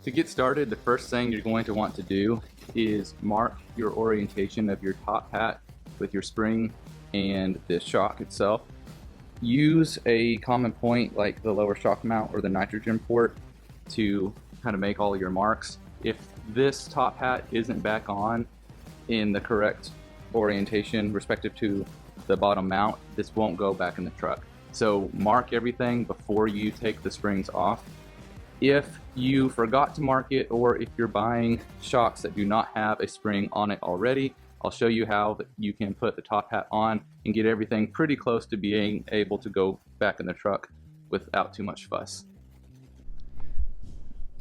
To get started, the first thing you're going to want to do is mark your orientation of your top hat with your spring and the shock itself. Use a common point like the lower shock mount or the nitrogen port to kind of make all your marks. If this top hat isn't back on in the correct orientation respective to the bottom mount, this won't go back in the truck. So mark everything before you take the springs off. If you forgot to mark it, or if you're buying shocks that do not have a spring on it already, I'll show you how you can put the top hat on and get everything pretty close to being able to go back in the truck without too much fuss.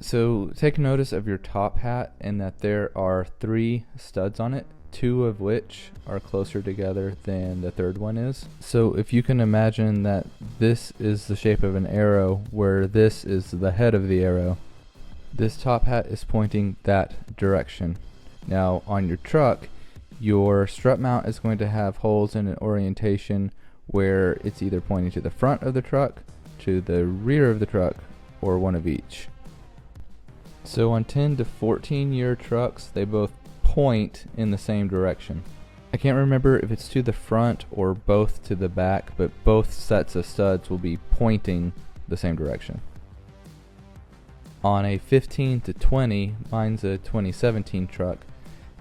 So take notice of your top hat and that there are 3 studs on it, 2 of which are closer together than the third one is. So if you can imagine that this is the shape of an arrow where this is the head of the arrow, this top hat is pointing that direction. Now on your truck, your strut mount is going to have holes in an orientation where it's either pointing to the front of the truck, to the rear of the truck, or one of each. So on 10 to 14 year trucks, they both point in the same direction. I can't remember if it's to the front or both to the back, but both sets of studs will be pointing the same direction. On a 15 to 20, mine's a 2017 truck,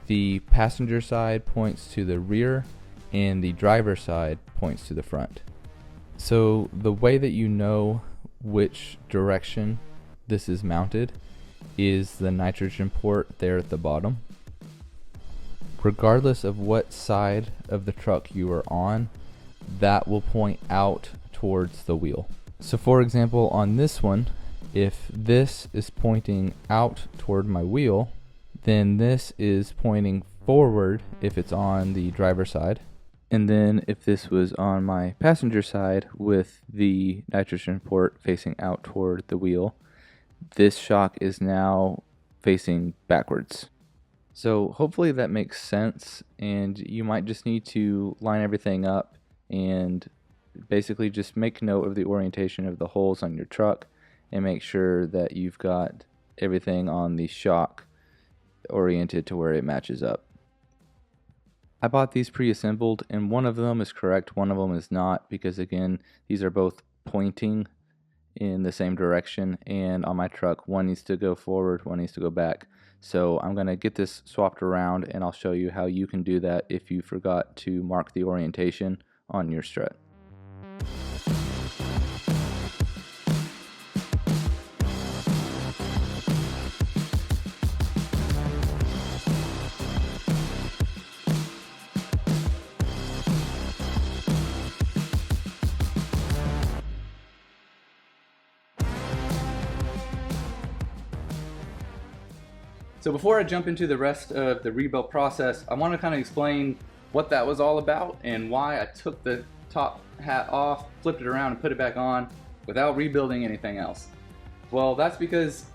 the passenger side points to the rear and the driver side points to the front. So the way that you know which direction this is mounted is the nitrogen port there at the bottom. Regardless of what side of the truck you are on, that will point out towards the wheel. So for example, on this one, if this is pointing out toward my wheel, then this is pointing forward if it's on the driver's side. And then if this was on my passenger side with the nitrogen port facing out toward the wheel, this shock is now facing backwards. So hopefully that makes sense, and you might just need to line everything up and basically just make note of the orientation of the holes on your truck and make sure that you've got everything on the shock oriented to where it matches up. I bought these pre-assembled, and one of them is correct, one of them is not, because again, these are both pointing in the same direction, and on my truck one needs to go forward, one needs to go back. So I'm going to get this swapped around, and I'll show you how you can do that if you forgot to mark the orientation on your strut. So before I jump into the rest of the rebuild process, I want to kind of explain what that was all about and why I took the top hat off, flipped it around, and put it back on without rebuilding anything else. Well, that's because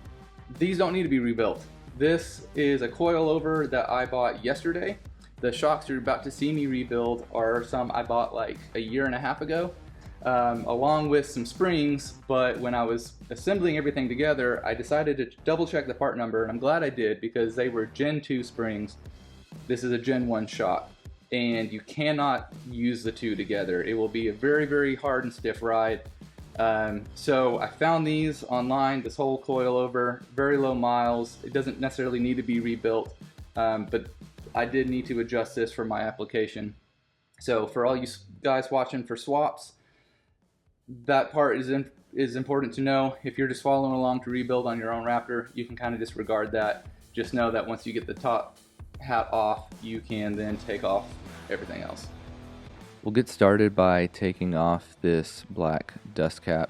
these don't need to be rebuilt. This is a coilover that I bought yesterday. The shocks you're about to see me rebuild are some I bought like a year and a half ago, along with some springs, but when I was assembling everything together, I decided to double check the part number, and I'm glad I did because they were Gen 2 springs. This is a Gen 1 shock, and you cannot use the two together. It will be a very, very hard and stiff ride. So I found these online, this whole coilover, very low miles. It doesn't necessarily need to be rebuilt, but I did need to adjust this for my application. So for all you guys watching for swaps, that part is important to know. If you're just following along to rebuild on your own Raptor, you can kind of disregard that. Just know that once you get the top hat off, you can then take off everything else. We'll get started by taking off this black dust cap,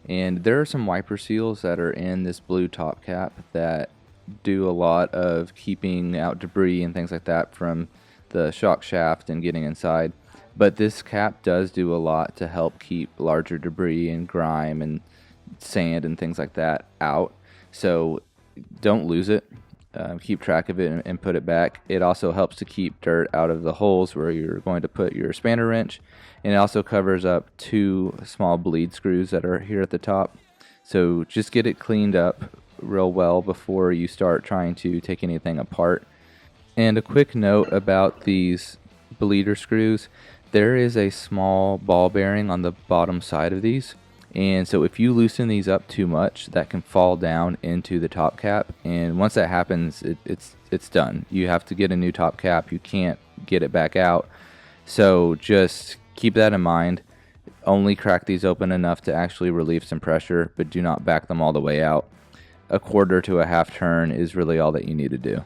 and there are some wiper seals that are in this blue top cap that do a lot of keeping out debris and things like that from the shock shaft and getting inside. But this cap does do a lot to help keep larger debris and grime and sand and things like that out. So don't lose it. Keep track of it and put it back. It also helps to keep dirt out of the holes where you're going to put your spanner wrench. And it also covers up 2 small bleed screws that are here at the top. So just get it cleaned up real well before you start trying to take anything apart. And a quick note about these bleeder screws, there is a small ball bearing on the bottom side of these, and so if you loosen these up too much, that can fall down into the top cap, and once that happens, it's done. You have to get a new top cap. You can't get it back out, so just keep that in mind. Only crack these open enough to actually relieve some pressure, but do not back them all the way out. A quarter to a half turn is really all that you need to do.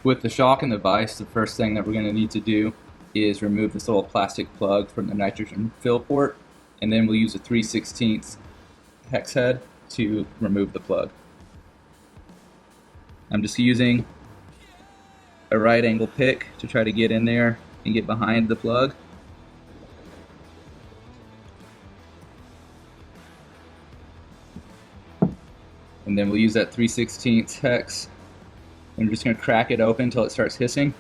With the shock and the vise, the first thing that we're going to need to do is remove this little plastic plug from the nitrogen fill port, and then we'll use a 3/16 hex head to remove the plug. I'm just using a right angle pick to try to get in there and get behind the plug. And then we'll use that 3/16 hex. I'm just going to crack it open until it starts hissing.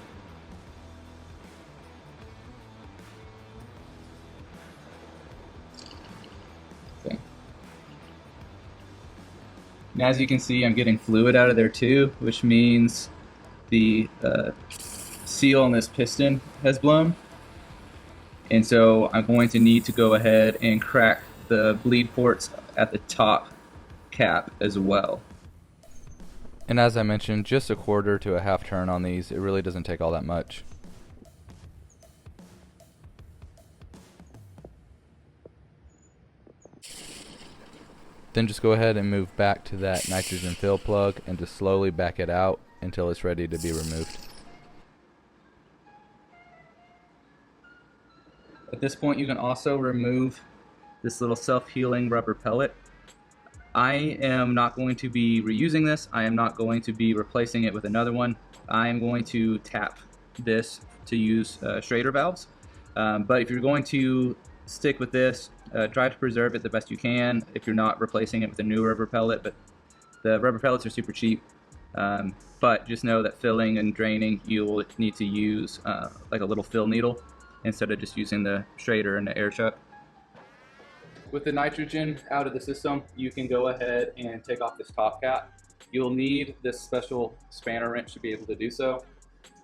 Okay. Now, as you can see, I'm getting fluid out of there too, which means the seal on this piston has blown. And so I'm going to need to go ahead and crack the bleed ports at the top cap as well. And as I mentioned, just a quarter to a half turn on these. It really doesn't take all that much. Then just go ahead and move back to that nitrogen fill plug and just slowly back it out until it's ready to be removed. At this point, you can also remove this little self-healing rubber pellet. I am not going to be reusing this. I am not going to be replacing it with another one. I am going to tap this to use Schrader valves. But if you're going to stick with this, try to preserve it the best you can if you're not replacing it with a new rubber pellet. But the rubber pellets are super cheap. But just know that filling and draining, you'll need to use like a little fill needle instead of just using the Schrader and the air chuck. With the nitrogen out of the system, you can go ahead and take off this top cap. You'll need this special spanner wrench to be able to do so.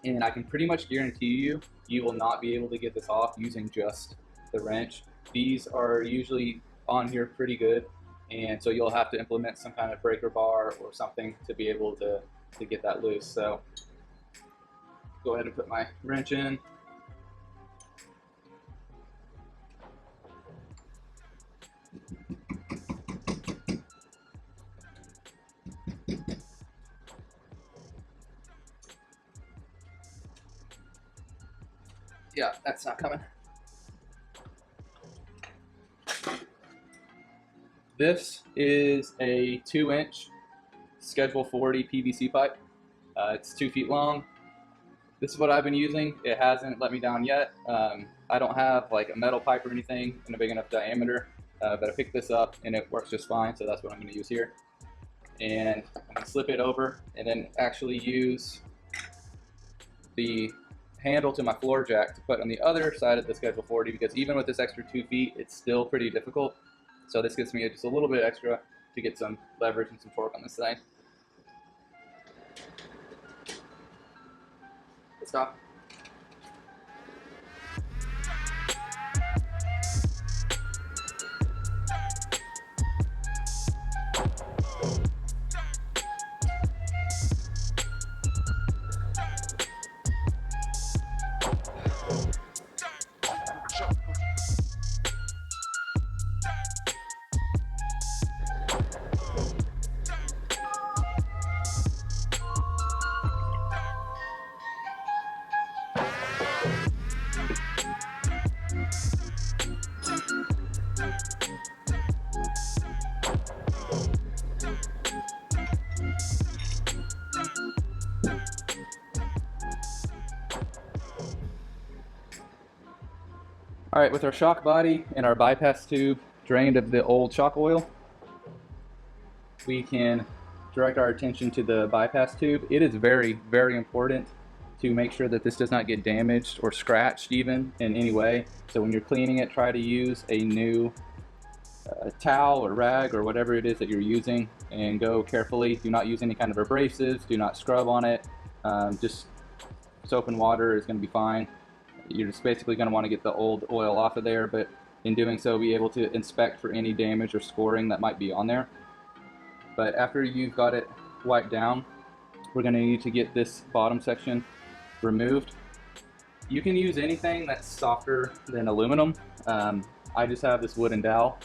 And I can pretty much guarantee you, you will not be able to get this off using just the wrench. These are usually on here pretty good, and so you'll have to implement some kind of breaker bar or something to be able to get that loose. So go ahead and put my wrench in. Yeah, that's not coming. This is a 2-inch Schedule 40 PVC pipe. It's 2 feet long. This is what I've been using. It hasn't let me down yet. I don't have like a metal pipe or anything in a big enough diameter, but I picked this up and it works just fine, so that's what I'm going to use here. And I'm going to slip it over and then actually use the handle to my floor jack to put on the other side of the Schedule 40, because even with this extra 2 feet, it's still pretty difficult. So this gives me just a little bit extra to get some leverage and some torque on this thing. Stop. All right, with our shock body and our bypass tube drained of the old shock oil, we can direct our attention to the bypass tube. It is very, very important to make sure that this does not get damaged or scratched even in any way. So when you're cleaning it, try to use a new a towel or rag or whatever it is that you're using, and go carefully. Do not use any kind of abrasives. Do not scrub on it. Just soap and water is going to be fine. You're just basically going to want to get the old oil off of there, but in doing so, be able to inspect for any damage or scoring that might be on there. But after you've got it wiped down, we're going to need to get this bottom section removed. You can use anything that's softer than aluminum. I just have this wooden dowel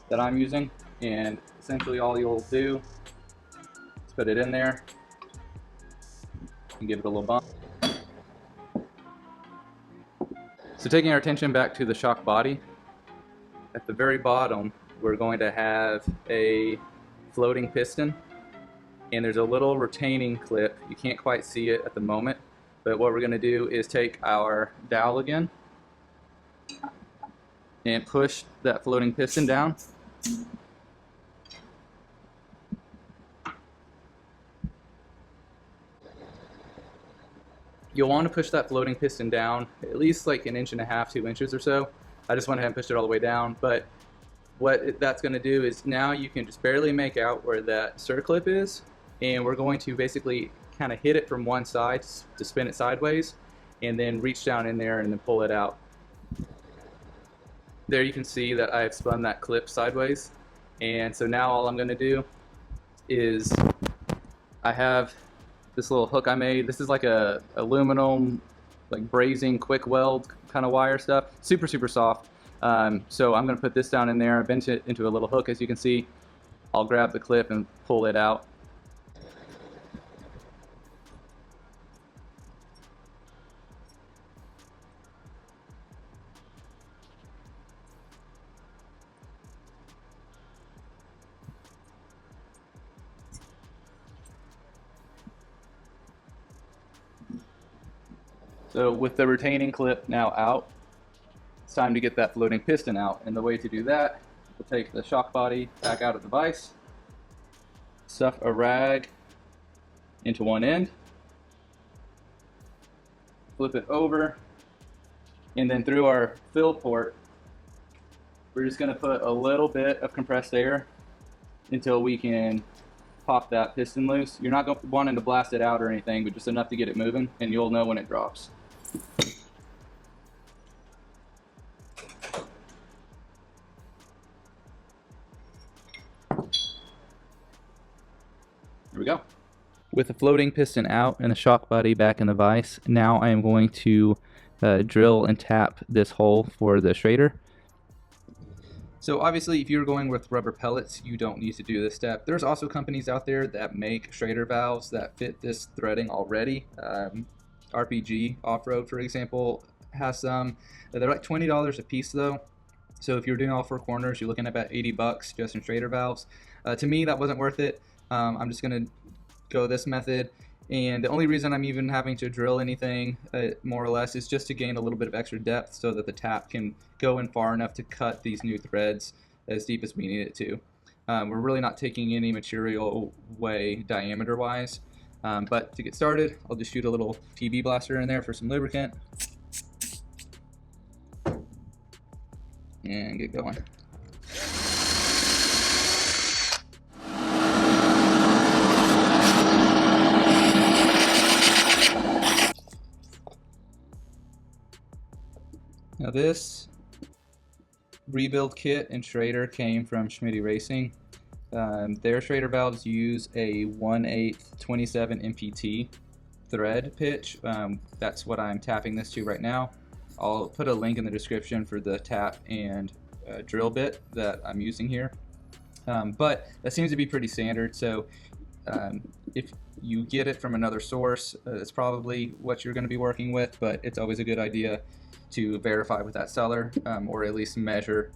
that I'm using, and essentially all you'll do is put it in there and give it a little bump. So taking our attention back to the shock body, at the very bottom we're going to have a floating piston, and there's a little retaining clip. You can't quite see it at the moment, but what we're going to do is take our dowel again and push that floating piston down. You'll want to push that floating piston down at least like 1.5 inches, 2 inches or so. I just went ahead and pushed it all the way down, but what that's going to do is now you can just barely make out where that circlip is, and we're going to basically kind of hit it from one side to spin it sideways, and then reach down in there and then pull it out. There you can see that I've spun that clip sideways, and so now all I'm going to do is I have this little hook I made. This is like a aluminum, like brazing quick weld kind of wire stuff, super soft. So I'm going to put this down in there, bend it into a little hook. As you can see, I'll grab the clip and pull it out. So with the retaining clip now out, it's time to get that floating piston out. And the way to do that, we'll take the shock body back out of the vise, stuff a rag into one end, flip it over, and then through our fill port, we're just going to put a little bit of compressed air until we can pop that piston loose. You're not wanting to blast it out or anything, but just enough to get it moving, and you'll know when it drops. Here we go. With the floating piston out and the shock body back in the vise, now I am going to drill and tap this hole for the Schrader. So obviously if you're going with rubber pellets, you don't need to do this step. There's also companies out there that make Schrader valves that fit this threading already. RPG Off-Road, for example, has some. They're like $20 a piece though. So if you're doing all 4 corners, you're looking at about 80 bucks just in Schrader valves. To me, that wasn't worth it. I'm just gonna go this method, and the only reason I'm even having to drill anything more or less is just to gain a little bit of extra depth so that the tap can go in far enough to cut these new threads as deep as we need it to. We're really not taking any material away diameter wise, but to get started, I'll just shoot a little TB blaster in there for some lubricant and get going. Now this rebuild kit and Schrader came from Schmitty Racing. Their Schrader valves use a 1/8 27 MPT thread pitch. That's what I'm tapping this to right now. I'll put a link in the description for the tap and drill bit that I'm using here. But that seems to be pretty standard, so if you get it from another source, it's probably what you're going to be working with, but it's always a good idea to verify with that seller, or at least measure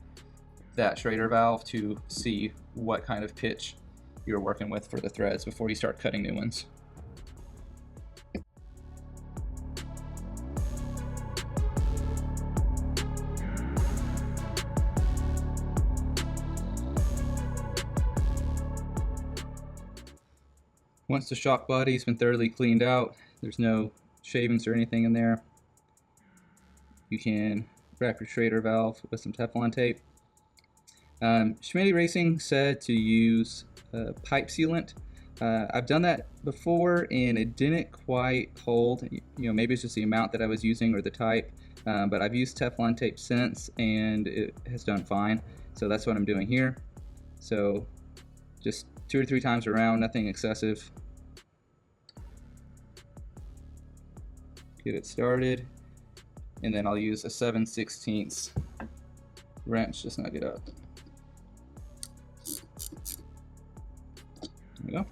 that Schrader valve to see what kind of pitch you're working with for the threads before you start cutting new ones. Once the shock body's been thoroughly cleaned out, there's no shavings or anything in there, you can wrap your Schrader valve with some Teflon tape. Schmitty Racing said to use pipe sealant. I've done that before and it didn't quite hold. Maybe it's just the amount that I was using or the type, but I've used Teflon tape since and it has done fine. So that's what I'm doing here. So just 2 or 3 times around, nothing excessive. Get it started, and then I'll use a 7/16 wrench to snug it up. There we go.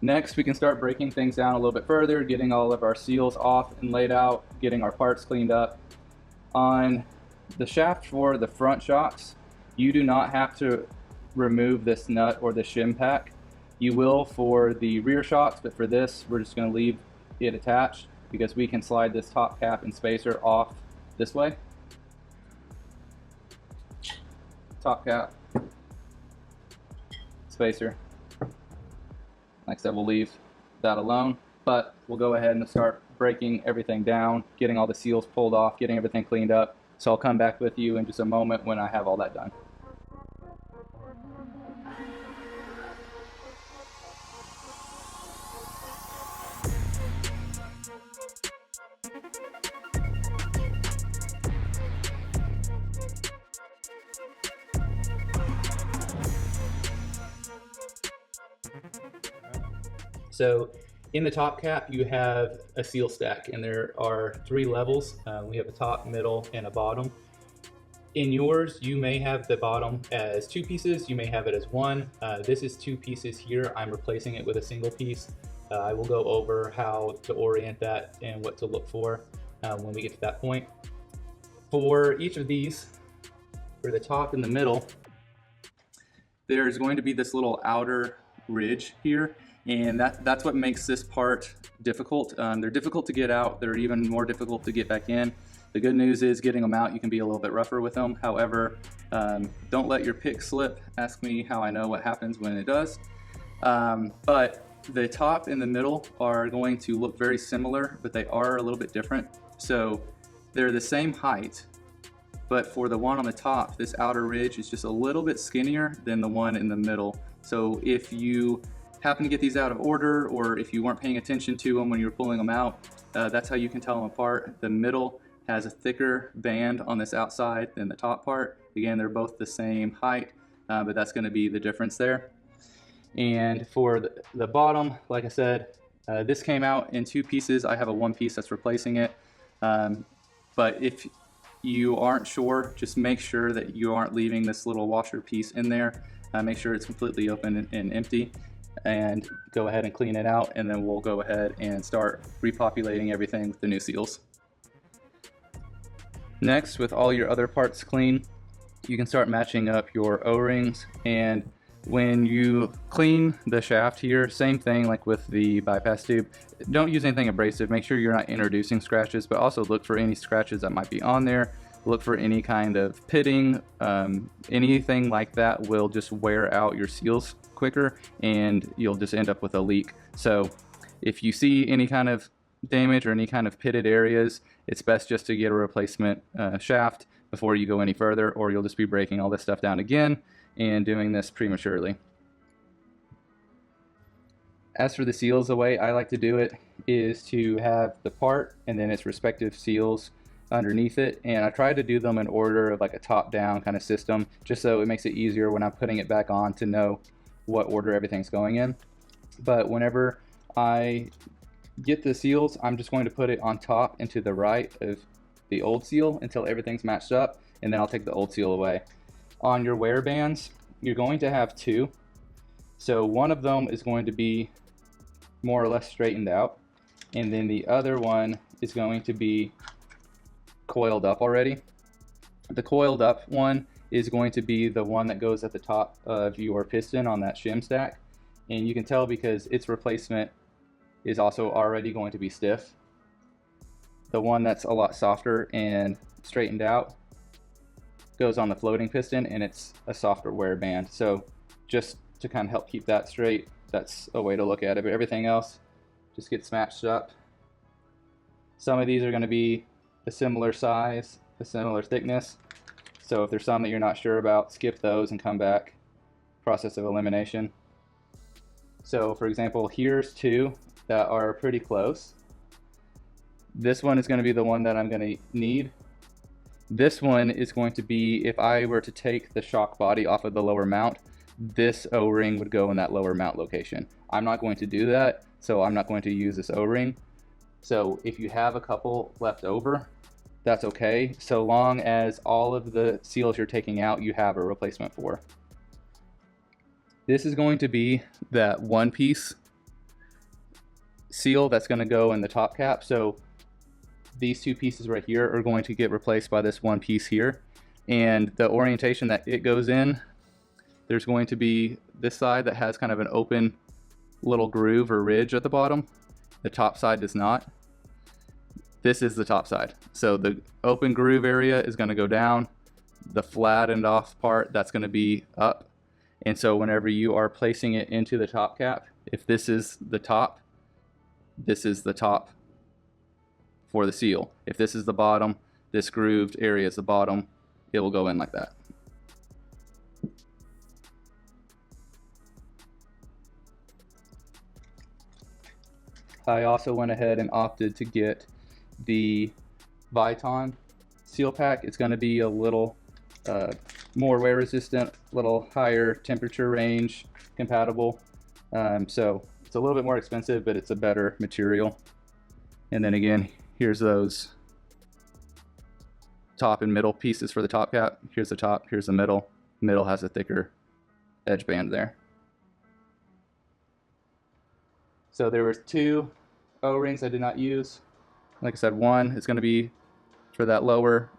Next, we can start breaking things down a little bit further, getting all of our seals off and laid out, getting our parts cleaned up. On the shaft for the front shocks, you do not have to remove this nut or the shim pack. You will for the rear shocks, but for this, we're just going to leave it attached because we can slide this top cap and spacer off this way. Top cap, spacer. Like I said, we'll leave that alone, but we'll go ahead and start breaking everything down, getting all the seals pulled off, getting everything cleaned up. So I'll come back with you in just a moment when I have all that done. So in the top cap, you have a seal stack, and there are 3 levels. We have a top, middle, and a bottom. In yours, you may have the bottom as 2 pieces, you may have it as 1. This is 2 pieces here. I'm replacing it with a single piece. I will go over how to orient that and what to look for when we get to that point. For each of these, for the top and the middle, there's going to be this little outer ridge here. And that's what makes this part difficult. They're difficult to get out. They're even more difficult to get back in. The good news is getting them out, you can be a little bit rougher with them. However, don't let your pick slip. Ask me how I know what happens when it does. But the top and the middle are going to look very similar, but they are a little bit different. So they're the same height, but for the one on the top, this outer ridge is just a little bit skinnier than the one in the middle. So if you happen to get these out of order, or if you weren't paying attention to them when you were pulling them out, that's how you can tell them apart. The middle has a thicker band on this outside than the top part. Again, they're both the same height, but that's going to be the difference there. And for the bottom, like I said, this came out in 2 pieces. I have a 1 piece that's replacing it. But if you aren't sure, just make sure that you aren't leaving this little washer piece in there. Make sure it's completely open and empty, and go ahead and clean it out, and then we'll go ahead and start repopulating everything with the new seals. Next, with all your other parts clean, you can start matching up your O-rings. And when you clean the shaft here, same thing like with the bypass tube, don't use anything abrasive. Make sure you're not introducing scratches, but also look for any scratches that might be on there. Look for any kind of pitting. Anything like that will just wear out your seals quicker, and you'll just end up with a leak. So if you see any kind of damage or any kind of pitted areas, it's best just to get a replacement shaft before you go any further, or you'll just be breaking all this stuff down again and doing this prematurely. As for the seals, the way I like to do it is to have the part and then its respective seals underneath it, and I try to do them in order of like a top-down kind of system, just so it makes it easier when I'm putting it back on to know what order everything's going in. But whenever I get the seals, I'm just going to put it on top and to the right of the old seal until everything's matched up, and then I'll take the old seal away. On your wear bands, you're going to have 2. So one of them is going to be more or less straightened out, and then the other one is going to be coiled up already. The coiled up one is going to be the one that goes at the top of your piston on that shim stack, and you can tell because its replacement is also already going to be stiff. The one that's a lot softer and straightened out goes on the floating piston, and it's a softer wear band. So just to kind of help keep that straight, that's a way to look at it. But everything else just gets matched up. Some of these are going to be a similar size, a similar thickness. So if there's some that you're not sure about, skip those and come back. Process of elimination. So for example, here's two that are pretty close. This one is going to be the one that I'm going to need. This one is going to be, if I were to take the shock body off of the lower mount, this O-ring would go in that lower mount location. I'm not going to do that, so I'm not going to use this O-ring. So if you have a couple left over, that's okay, so long as all of the seals you're taking out you have a replacement for. This is going to be that one piece seal that's going to go in the top cap. So these two pieces right here are going to get replaced by this one piece here. And the orientation that it goes in, there's going to be this side that has kind of an open little groove or ridge at the bottom. The top side does not. This is the top side. So the open groove area is going to go down. The flattened off part, that's going to be up. And so whenever you are placing it into the top cap, if this is the top, this is the top for the seal. If this is the bottom, this grooved area is the bottom, it will go in like that. I also went ahead and opted to get the Viton seal pack. It's going to be a little more wear resistant, a little higher temperature range compatible. So it's a little bit more expensive, but it's a better material. And then again, here's those top and middle pieces for the top cap. Here's the top, here's the middle. Middle has a thicker edge band there. So there were two O-rings I did not use. Like I said, one is going to be for that lower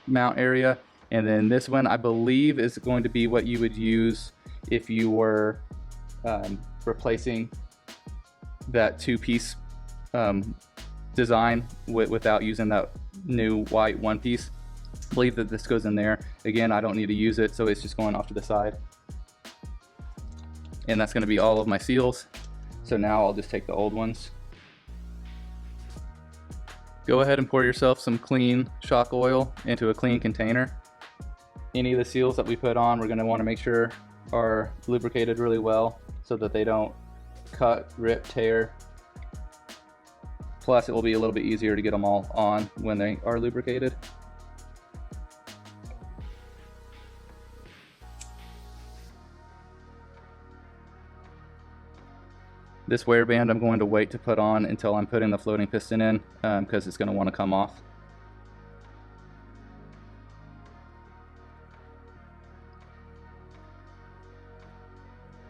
mount area, and then this one I believe is going to be what you would use if you were replacing that two-piece design without using that new white one piece. I believe that this goes in there. Again, I don't need to use it, so it's just going off to the side. And that's going to be all of my seals. So now I'll just take the old ones. Go ahead and pour yourself some clean shock oil into a clean container. Any of the seals that we put on, we're going to want to make sure are lubricated really well so that they don't cut, rip, tear. Plus, it will be a little bit easier to get them all on when they are lubricated. This wear band I'm going to wait to put on until I'm putting the floating piston in because it's going to want to come off.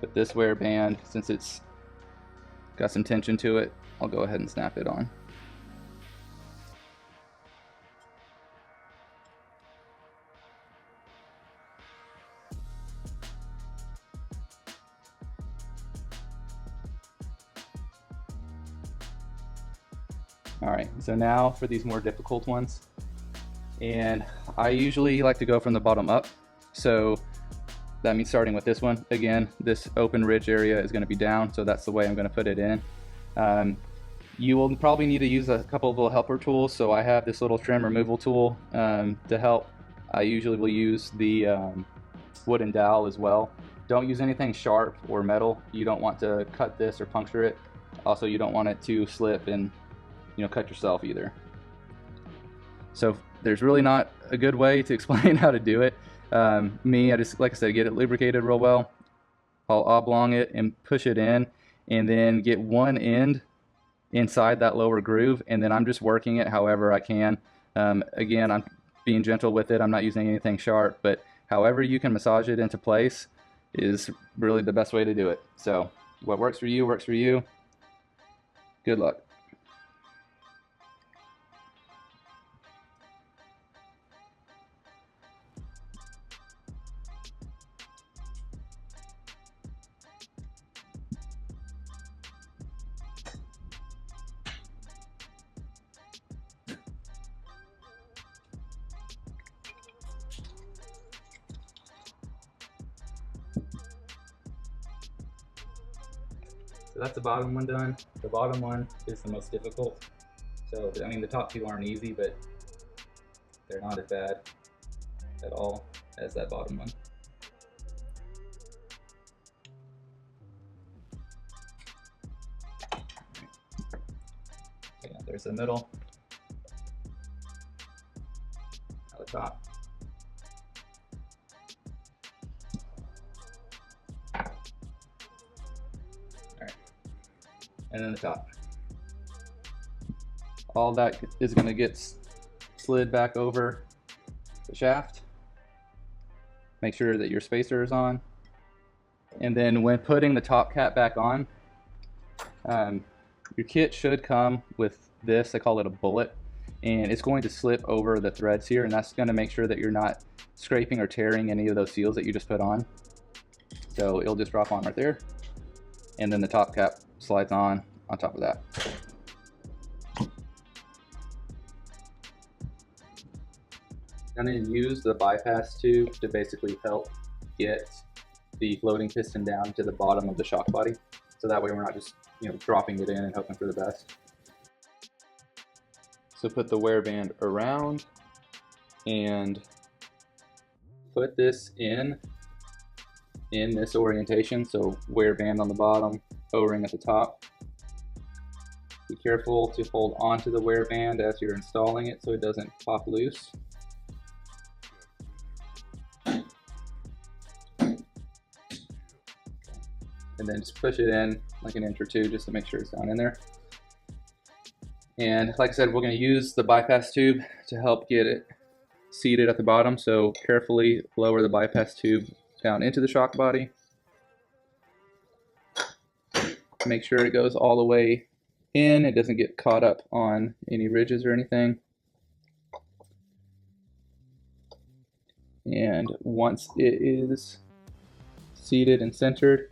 But this wear band, since it's got some tension to it, I'll go ahead and snap it on. Alright, so now for these more difficult ones. And I usually like to go from the bottom up. So that means starting with this one. Again, this open ridge area is going to be down, so that's the way I'm going to put it in. You will probably need to use a couple of little helper tools. So I have this little trim removal tool to help. I usually will use the wooden dowel as well. Don't use anything sharp or metal. You don't want to cut this or puncture it. Also, you don't want it to slip and cut yourself either. So there's really not a good way to explain how to do it. I just, like I said, get it lubricated real well. I'll oblong it and push it in, and then get one end inside that lower groove, and then I'm just working it however I can. Again, I'm being gentle with it. I'm not using anything sharp, but however you can massage it into place is really the best way to do it. So what works for you works for you. Good luck. So that's the bottom one done. The bottom one is the most difficult. So, I mean, the top two aren't easy, but they're not as bad. at all as that bottom one. Okay, there's the middle, now the top. Alright, and then the top. All that is going to get slid back over the shaft. Make sure that your spacer is on. And then when putting the top cap back on, your kit should come with this, I call it a bullet, and it's going to slip over the threads here, and that's going to make sure that you're not scraping or tearing any of those seals that you just put on. So it'll just drop on right there, and then the top cap slides on top of that. I'm going to use the bypass tube to basically help get the floating piston down to the bottom of the shock body, so that way we're not just dropping it in and hoping for the best. So put the wear band around and put this in this orientation, so wear band on the bottom, O-ring at the top. Be careful to hold onto the wear band as you're installing it so it doesn't pop loose. And then just push it in like an inch or two just to make sure it's down in there. And like I said, we're going to use the bypass tube to help get it seated at the bottom. So carefully lower the bypass tube down into the shock body. Make sure it goes all the way in. It doesn't get caught up on any ridges or anything. And once it is seated and centered,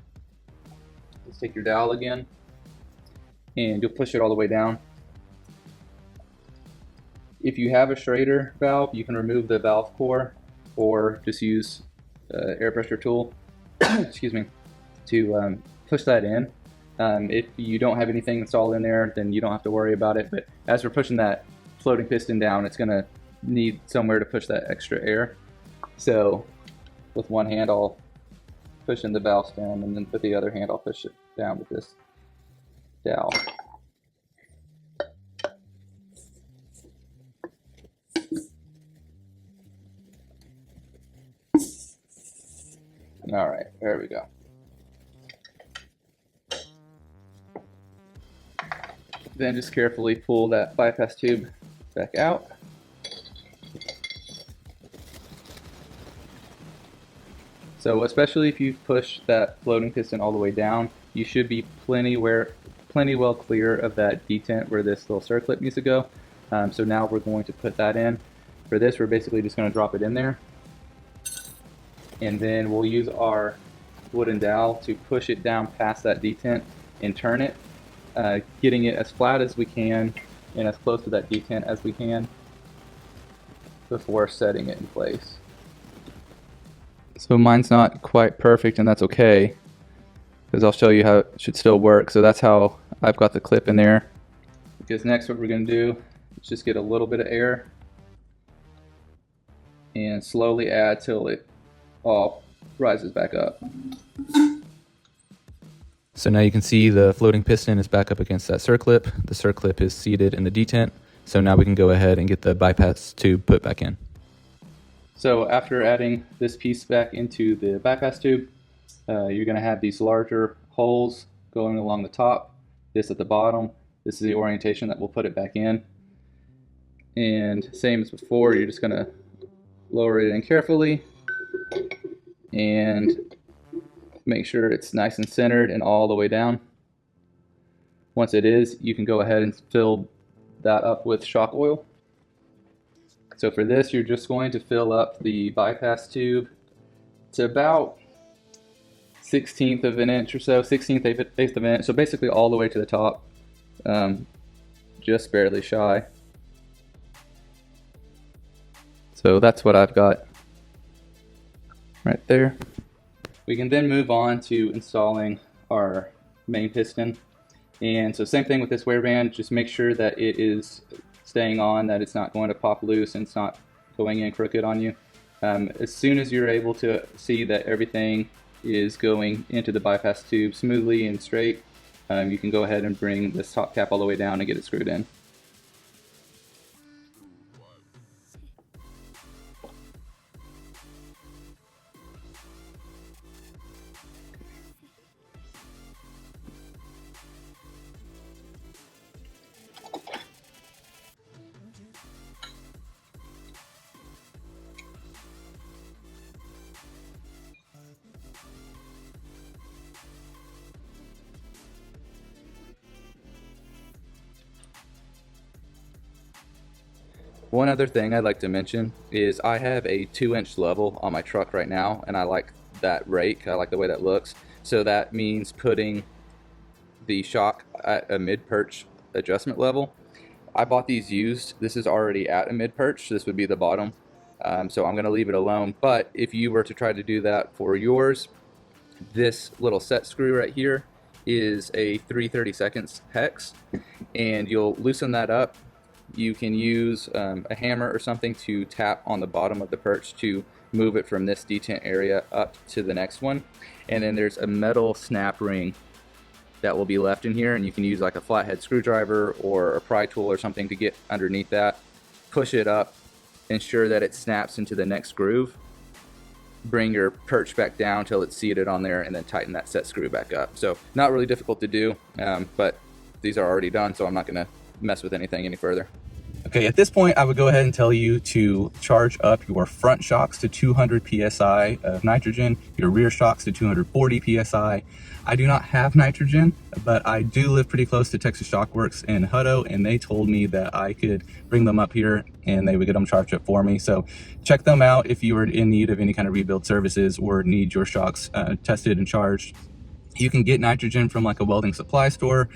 let's take your dowel again, and you'll push it all the way down. If you have a Schrader valve, you can remove the valve core or just use air pressure tool excuse me, to push that in. If you don't have anything installed in there, then you don't have to worry about it, but as we're pushing that floating piston down, it's going to need somewhere to push that extra air. So with one hand I'll push in the valve stem, and then with the other hand I'll push it down with this dowel. All right, there we go. Then just carefully pull that bypass tube back out. So especially if you push that floating piston all the way down, you should be plenty well clear of that detent where this little circlip needs to go. So now we're going to put that in. For this, we're basically just going to drop it in there. And then we'll use our wooden dowel to push it down past that detent and turn it, getting it as flat as we can and as close to that detent as we can before setting it in place. So mine's not quite perfect, and that's okay, because I'll show you how it should still work. So that's how I've got the clip in there. Because next what we're going to do is just get a little bit of air and slowly add till it all rises back up. So now you can see the floating piston is back up against that circlip. The circlip is seated in the detent. So now we can go ahead and get the bypass tube put back in. So after adding this piece back into the bypass tube, you're going to have these larger holes going along the top, this at the bottom. This is the orientation that we'll put it back in. And same as before, you're just going to lower it in carefully and make sure it's nice and centered and all the way down. Once it is, you can go ahead and fill that up with shock oil. So for this, you're just going to fill up the bypass tube to about 1/16 of an inch or so, 1/16, 1/8 of an inch, so basically all the way to the top, just barely shy. So that's what I've got right there. We can then move on to installing our main piston. And so same thing with this wear band, just make sure that it is staying on, that it's not going to pop loose and it's not going in crooked on you. As soon as you're able to see that everything is going into the bypass tube smoothly and straight, you can go ahead and bring this top cap all the way down and get it screwed in. One other thing I'd like to mention is I have a 2-inch level on my truck right now, and I like that rake. I like the way that looks. So that means putting the shock at a mid-perch adjustment level. I bought these used. This is already at a mid-perch. This would be the bottom. So I'm going to leave it alone. But if you were to try to do that for yours, this little set screw right here is a 3/32 hex, and you'll loosen that up. You can use a hammer or something to tap on the bottom of the perch to move it from this detent area up to the next one. And then there's a metal snap ring that will be left in here, and you can use like a flathead screwdriver or a pry tool or something to get underneath that. Push it up, ensure that it snaps into the next groove. Bring your perch back down till it's seated on there, and then tighten that set screw back up. So not really difficult to do, but these are already done, so I'm not going to mess with anything any further. Okay, at this point I would go ahead and tell you to charge up your front shocks to 200 psi of nitrogen, your rear shocks to 240 psi. I do not have nitrogen, but I do live pretty close to Texas Shock Works in Hutto, and they told me that I could bring them up here and they would get them charged up for me. So check them out if you are in need of any kind of rebuild services or need your shocks tested and charged. You can get nitrogen from like a welding supply store,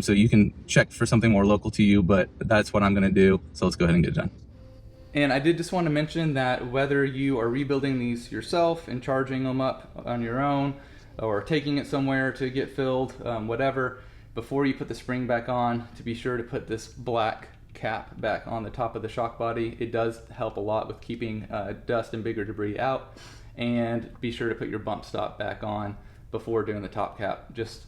so you can check for something more local to you, but that's what I'm going to do. So let's go ahead and get it done. And I did just want to mention that whether you are rebuilding these yourself and charging them up on your own, or taking it somewhere to get filled, whatever, before you put the spring back on, to be sure to put this black cap back on the top of the shock body. It does help a lot with keeping dust and bigger debris out. And be sure to put your bump stop back on before doing the top cap. Just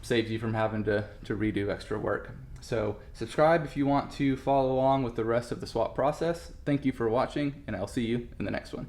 saves you from having to redo extra work. So subscribe if you want to follow along with the rest of the swap process. Thank you for watching, and I'll see you in the next one.